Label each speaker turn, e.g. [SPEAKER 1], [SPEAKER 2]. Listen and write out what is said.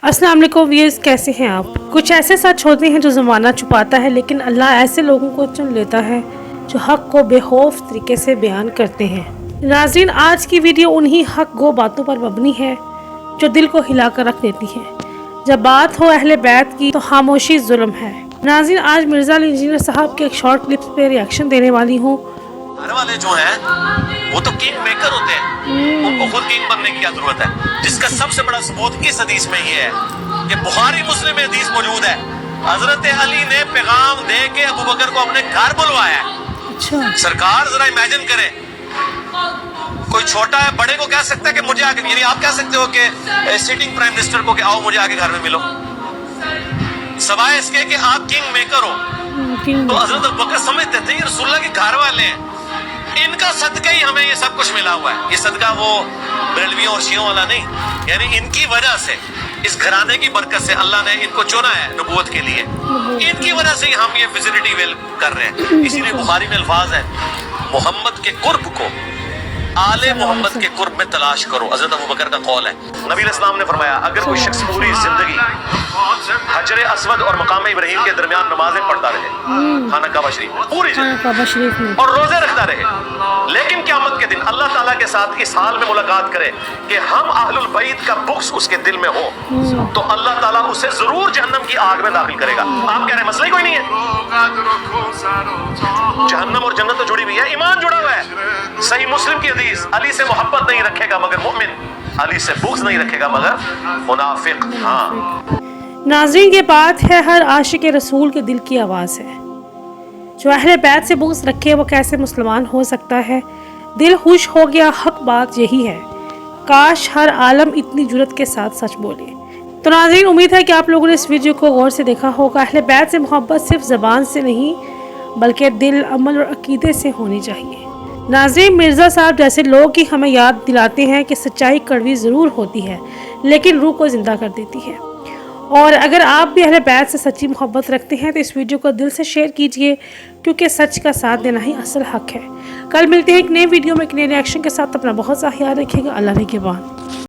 [SPEAKER 1] अस्सलाम वालेकुम व्यूअर्स, कैसे हैं आप। कुछ ऐसे सच होते हैं जो ज़माना छुपाता है, लेकिन अल्लाह ऐसे लोगों को चुन लेता है जो हक़ को बेखौफ तरीके से बयान करते हैं। नाज़रीन, आज की वीडियो उन्हीं हक़ गो बातों पर मबनी है जो दिल को हिला कर रख देती हैं। जब बात हो अहले बैत की तो खामोशी जुल्म है। नाज़रीन, आज मिर्ज़ा अली इंजीनियर साहब के एक शॉर्ट क्लिप्स पे रिएक्शन देने वाली हूँ।
[SPEAKER 2] घर वाले जो हैं वो तो किंग मेकर होते हैं, उनको खुद किंग बनने की क्या जरूरत है। जिसका सबसे बड़ा सबूत इस हदीस में ये है कि बुखारी मुस्लिम में हदीस मौजूद है, हजरत अली ने पैगाम दे के अबू बकर को अपने घर बुलवाया है।
[SPEAKER 1] अच्छा।
[SPEAKER 2] सरकार जरा इमेजिन करें, कोई छोटा है बड़े को कह सकता है कि मुझे आके, यानी आप कह सकते हो कि सिटिंग प्राइम मिनिस्टर को कि आओ मुझे आके घर में मिलो, सवाए इसके कि आप किंग मेकर हो। तो हजरत अबू बकर समझते थे ये रसूलुल्लाह के घर वाले हैं, इनका सदका ही हमें ये सब कुछ मिला हुआ है। ये सदका वो बरेलवियों और शियों वाला नहीं, यानी इनकी वजह से, इस घराने की बरकत से अल्लाह ने इनको चुना है नबूवत के लिए, इनकी वजह से ही हम ये फैसिलिटी वेल कर रहे हैं। इसीलिए बुखारी में अल्फाज है, मोहम्मद के कुर्ब को आले मोहम्मद के कुर्ब में तलाश करो। हजरत अबू बकर का कौल है। नबी अलैहिस्सलाम ने फरमाया, अगर कोई शख्स पूरी जिंदगी हजर अस्वद और मकाम इब्राहिम के दरमियान नमाजें पढ़ता रहे, खाना काबा शरीफ पूरी जिंदगी, और रोजे रखता रहे, लेकिन क़यामत के दिन अल्लाह ताला के साथ इस हाल में मुलाकात करे कि हम अहलुल बैत का बुग़्ज़ उसके दिल में हो, तो अल्लाह ताला उसे जरूर जहन्नम की आग में दाखिल करेगा। आप कह रहे हैं मसला ही कोई नहीं है, जहन्नम और जन्नत तो जुड़ी हुई है, ईमान जुड़ा हुआ है। सही मुस्लिम की हदीस, अली से मोहब्बत नहीं रखेगा मगर मुमिन, अली से बुग़्ज़ नहीं रखेगा मगर मुनाफिक। हाँ
[SPEAKER 1] नाज़रीन, ये बात है हर आशिक रसूल के दिल की आवाज़ है। जो अहले बैत से बुग़्ज़ रखे वो कैसे मुसलमान हो सकता है। दिल खुश हो गया, हक बात यही है। काश हर आलम इतनी जुर्रत के साथ सच बोले। तो नाज़रीन, उम्मीद है कि आप लोगों ने इस वीडियो को गौर से देखा होगा। अहले बैत से मोहब्बत सिर्फ ज़बान से नहीं बल्कि दिल, अमल और अकीदे से होनी चाहिए। नाज़रीन, मिर्ज़ा साहब जैसे लोग ही हमें याद दिलाते हैं कि सच्चाई कड़वी ज़रूर होती है लेकिन रूह को ज़िंदा कर देती है। और अगर आप भी अहले बैत से सच्ची मोहब्बत रखते हैं तो इस वीडियो को दिल से शेयर कीजिए, क्योंकि सच का साथ देना ही असल हक है। कल मिलते हैं एक नए वीडियो में एक नए रिएक्शन के साथ। अपना बहुत सा ख्याल रखिएगा। अल्लाह ने के बाद।